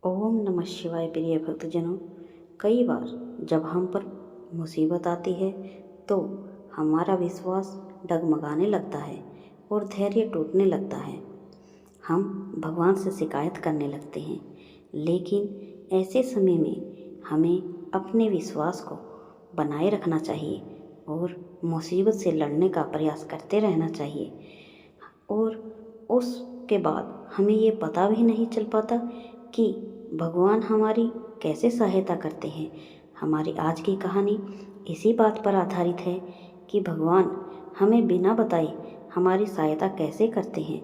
ओम नमः शिवाय। प्रिय भक्तजनों, कई बार जब हम पर मुसीबत आती है तो हमारा विश्वास डगमगाने लगता है और धैर्य टूटने लगता है। हम भगवान से शिकायत करने लगते हैं, लेकिन ऐसे समय में हमें अपने विश्वास को बनाए रखना चाहिए और मुसीबत से लड़ने का प्रयास करते रहना चाहिए। और उसके बाद हमें ये पता भी नहीं चल पाता कि भगवान हमारी कैसे सहायता करते हैं। हमारी आज की कहानी इसी बात पर आधारित है कि भगवान हमें बिना बताए हमारी सहायता कैसे करते हैं।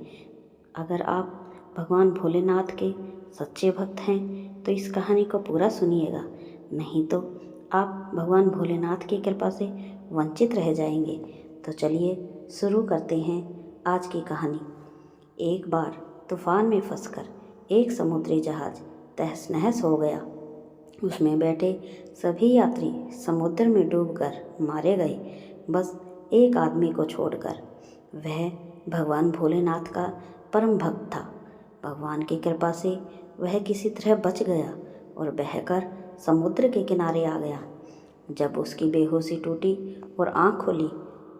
अगर आप भगवान भोलेनाथ के सच्चे भक्त हैं तो इस कहानी को पूरा सुनिएगा, नहीं तो आप भगवान भोलेनाथ की कृपा से वंचित रह जाएंगे। तो चलिए शुरू करते हैं आज की कहानी। एक बार तूफान में फंसकर एक समुद्री जहाज तहस नहस हो गया। उसमें बैठे सभी यात्री समुद्र में डूबकर मारे गए, बस एक आदमी को छोड़कर। वह भगवान भोलेनाथ का परम भक्त था। भगवान की कृपा से वह किसी तरह बच गया और बहकर समुद्र के किनारे आ गया। जब उसकी बेहोशी टूटी और आँख खुली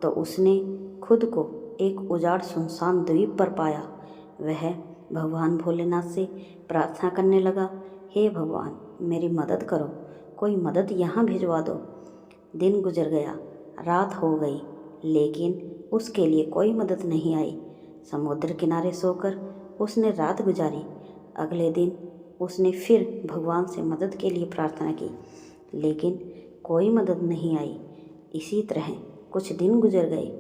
तो उसने खुद को एक उजाड़ सुनसान द्वीप पर पाया। वह भगवान भोलेनाथ से प्रार्थना करने लगा, हे भगवान, मेरी मदद करो, कोई मदद यहाँ भिजवा दो। दिन गुजर गया, रात हो गई, लेकिन उसके लिए कोई मदद नहीं आई। समुद्र किनारे सोकर उसने रात गुजारी। अगले दिन उसने फिर भगवान से मदद के लिए प्रार्थना की, लेकिन कोई मदद नहीं आई। इसी तरह कुछ दिन गुजर गए।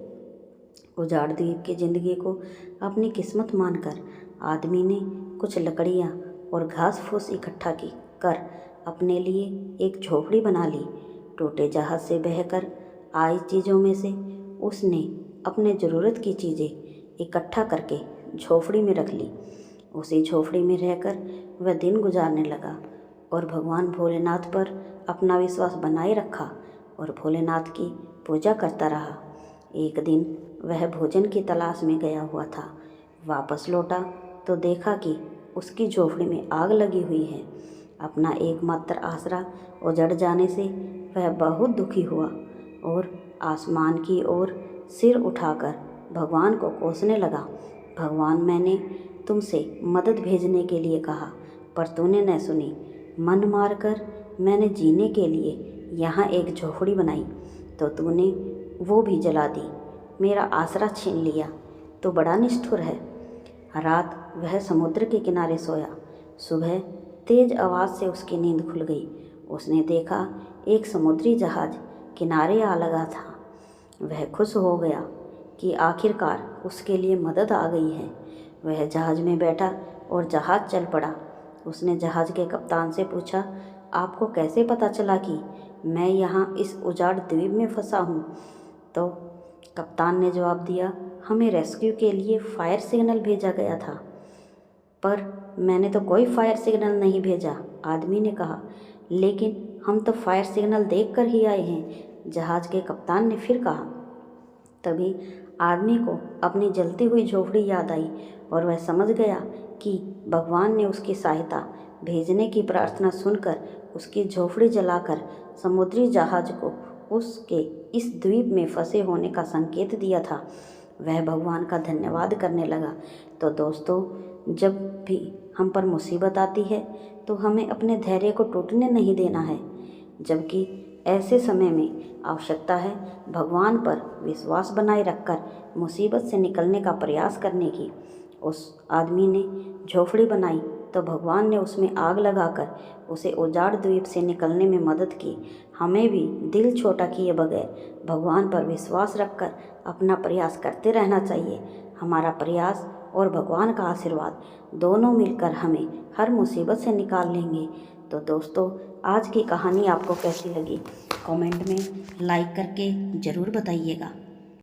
उजाड़ द्वीप की जिंदगी को अपनी किस्मत मानकर आदमी ने कुछ लकड़ियाँ और घास फूस इकट्ठा की कर अपने लिए एक झोपड़ी बना ली। टूटे जहाज से बहकर आई चीज़ों में से उसने अपने ज़रूरत की चीज़ें इकट्ठा करके झोपड़ी में रख ली। उसी झोपड़ी में रहकर वह दिन गुजारने लगा और भगवान भोलेनाथ पर अपना विश्वास बनाए रखा और भोलेनाथ की पूजा करता रहा। एक दिन वह भोजन की तलाश में गया हुआ था। वापस लौटा तो देखा कि उसकी झोपड़ी में आग लगी हुई है। अपना एकमात्र आसरा उजड़ जाने से वह बहुत दुखी हुआ और आसमान की ओर सिर उठाकर भगवान को कोसने लगा, भगवान, मैंने तुमसे मदद भेजने के लिए कहा पर तूने न सुनी। मन मारकर मैंने जीने के लिए यहाँ एक झोपड़ी बनाई तो तूने वो भी जला दी। मेरा आसरा छीन लिया तो बड़ा निष्ठुर है। रात वह समुद्र के किनारे सोया। सुबह तेज आवाज़ से उसकी नींद खुल गई। उसने देखा एक समुद्री जहाज किनारे आ लगा था। वह खुश हो गया कि आखिरकार उसके लिए मदद आ गई है। वह जहाज में बैठा और जहाज चल पड़ा। उसने जहाज के कप्तान से पूछा, आपको कैसे पता चला कि मैं यहाँ इस उजाड़ द्वीप में फंसा हूँ? तो कप्तान ने जवाब दिया, हमें रेस्क्यू के लिए फायर सिग्नल भेजा गया था। पर मैंने तो कोई फायर सिग्नल नहीं भेजा, आदमी ने कहा। लेकिन हम तो फायर सिग्नल देखकर ही आए हैं, जहाज के कप्तान ने फिर कहा। तभी आदमी को अपनी जलती हुई झोपड़ी याद आई और वह समझ गया कि भगवान ने उसकी सहायता भेजने की प्रार्थना सुनकर उसकी झोपड़ी जलाकर समुद्री जहाज को उसके इस द्वीप में फंसे होने का संकेत दिया था। वह भगवान का धन्यवाद करने लगा। तो दोस्तों, जब भी हम पर मुसीबत आती है तो हमें अपने धैर्य को टूटने नहीं देना है, जबकि ऐसे समय में आवश्यकता है भगवान पर विश्वास बनाए रखकर मुसीबत से निकलने का प्रयास करने की। उस आदमी ने झोपड़ी बनाई तो भगवान ने उसमें आग लगाकर उसे उजाड़ द्वीप से निकलने में मदद की। हमें भी दिल छोटा किए बगैर भगवान पर विश्वास रखकर अपना प्रयास करते रहना चाहिए। हमारा प्रयास और भगवान का आशीर्वाद दोनों मिलकर हमें हर मुसीबत से निकाल लेंगे। तो दोस्तों, आज की कहानी आपको कैसी लगी कमेंट में लाइक करके ज़रूर बताइएगा।